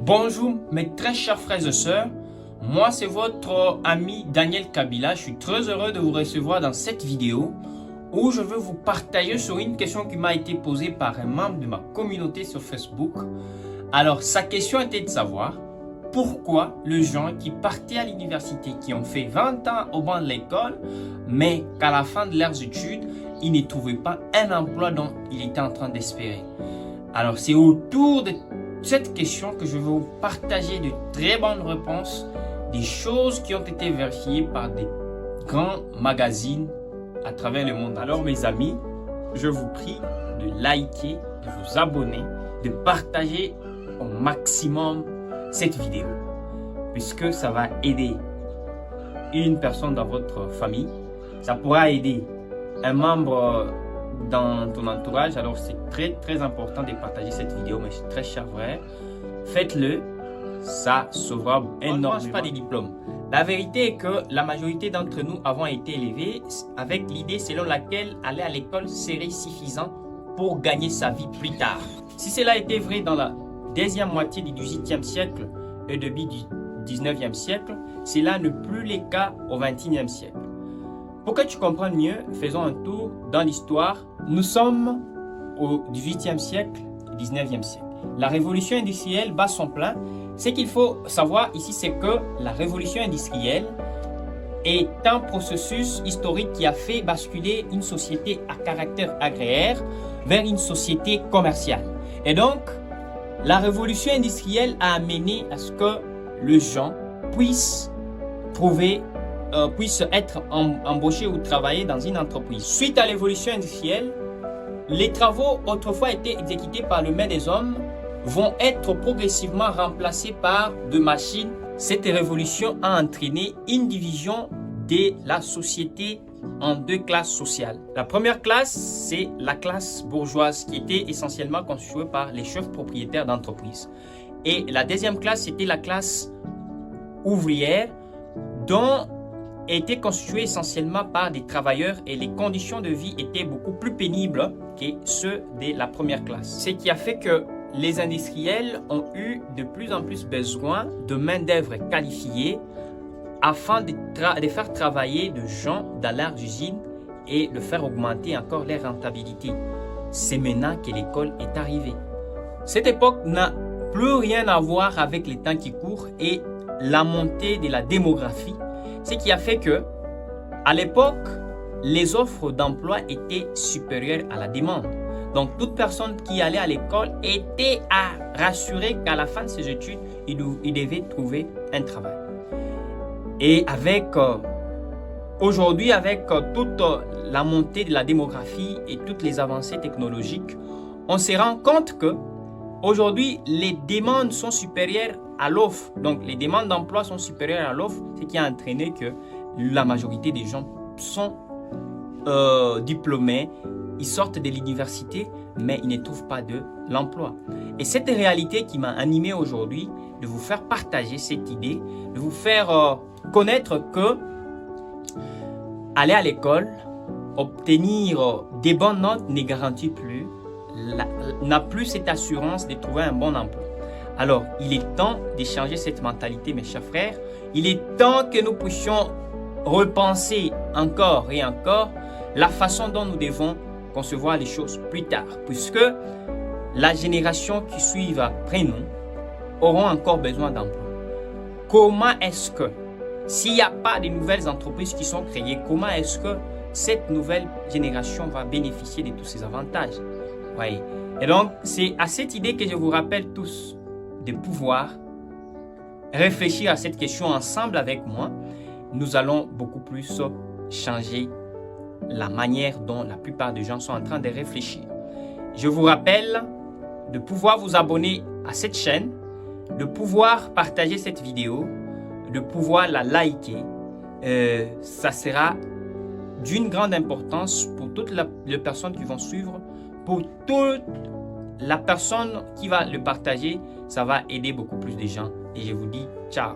Bonjour mes très chers frères et sœurs, moi c'est votre ami Daniel Kabila. Je suis très heureux de vous recevoir dans cette vidéo où je veux vous partager sur une question qui m'a été posée par un membre de ma communauté sur Facebook. Alors sa question était de savoir pourquoi les gens qui partaient à l'université, qui ont fait 20 ans au banc de l'école, mais qu'à la fin de leurs études, ils ne trouvaient pas un emploi dont ils étaient en train d'espérer. Alors c'est autour de cette question que je vais vous partager de très bonnes réponses, des choses qui ont été vérifiées par des grands magazines à travers le monde. Alors mes amis, je vous prie de liker, de vous abonner, de partager au maximum cette vidéo, puisque ça va aider une personne dans votre famille, ça pourra aider un membre dans ton entourage. Alors c'est très important de partager cette vidéo, mes très chers frères. Faites-le, ça sauvera énormément. On ne mange pas des diplômes. La vérité est que la majorité d'entre nous avons été élevés avec l'idée selon laquelle aller à l'école serait suffisant pour gagner sa vie plus tard. Si cela était vrai dans la deuxième moitié du XVIIIe siècle et début du XIXe siècle, cela n'est plus le cas au XXIe siècle. Pour que tu comprennes mieux, faisons un tour dans l'histoire. Nous sommes au XVIIIe siècle et XIXe siècle. La révolution industrielle bat son plein. Ce qu'il faut savoir ici, c'est que la révolution industrielle est un processus historique qui a fait basculer une société à caractère agraire vers une société commerciale. Et donc, la révolution industrielle a amené à ce que les gens puissent être embauchés ou travailler dans une entreprise. Suite à l'évolution industrielle, les travaux autrefois étaient exécutés par les mains des hommes vont être progressivement remplacés par des machines. Cette révolution a entraîné une division de la société en deux classes sociales. La première classe, c'est la classe bourgeoise qui était essentiellement constituée par les chefs propriétaires d'entreprises. Et la deuxième classe, c'était la classe ouvrière dont était constituée essentiellement par des travailleurs et les conditions de vie étaient beaucoup plus pénibles que ceux de la première classe. Ce qui a fait que les industriels ont eu de plus en plus besoin de main-d'œuvre qualifiée afin de faire travailler des gens dans leurs usines et de faire augmenter encore leur rentabilité. C'est maintenant que l'école est arrivée. Cette époque n'a plus rien à voir avec les temps qui courent et la montée de la démographie, ce qui a fait que, à l'époque, les offres d'emploi étaient supérieures à la demande. Donc, toute personne qui allait à l'école était rassurée qu'à la fin de ses études, il devait trouver un travail. Et aujourd'hui, avec toute la montée de la démographie et toutes les avancées technologiques, on se rend compte que aujourd'hui, les demandes sont supérieures à l'offre. Donc, les demandes d'emploi sont supérieures à l'offre, ce qui a entraîné que la majorité des gens sont diplômés, ils sortent de l'université, mais ils ne trouvent pas de l'emploi. Et cette réalité qui m'a animé aujourd'hui, de vous faire partager cette idée, de vous faire connaître que aller à l'école, obtenir des bonnes notes ne garantit plus, n'a plus cette assurance de trouver un bon emploi. Alors, il est temps de changer cette mentalité, mes chers frères. Il est temps que nous puissions repenser encore et encore la façon dont nous devons concevoir les choses plus tard, puisque la génération qui suit après nous auront encore besoin d'emploi. Comment est-ce que, s'il n'y a pas de nouvelles entreprises qui sont créées, comment est-ce que cette nouvelle génération va bénéficier de tous ces avantages? Oui. Et donc, c'est à cette idée que je vous rappelle tous de pouvoir réfléchir à cette question ensemble avec moi. Nous allons beaucoup plus changer la manière dont la plupart des gens sont en train de réfléchir. Je vous rappelle de pouvoir vous abonner à cette chaîne, de pouvoir partager cette vidéo, de pouvoir la liker. Ça sera d'une grande importance pour toutes les personnes qui vont suivre, pour toute la personne qui va le partager. Ça va aider beaucoup plus de gens. Et je vous dis ciao.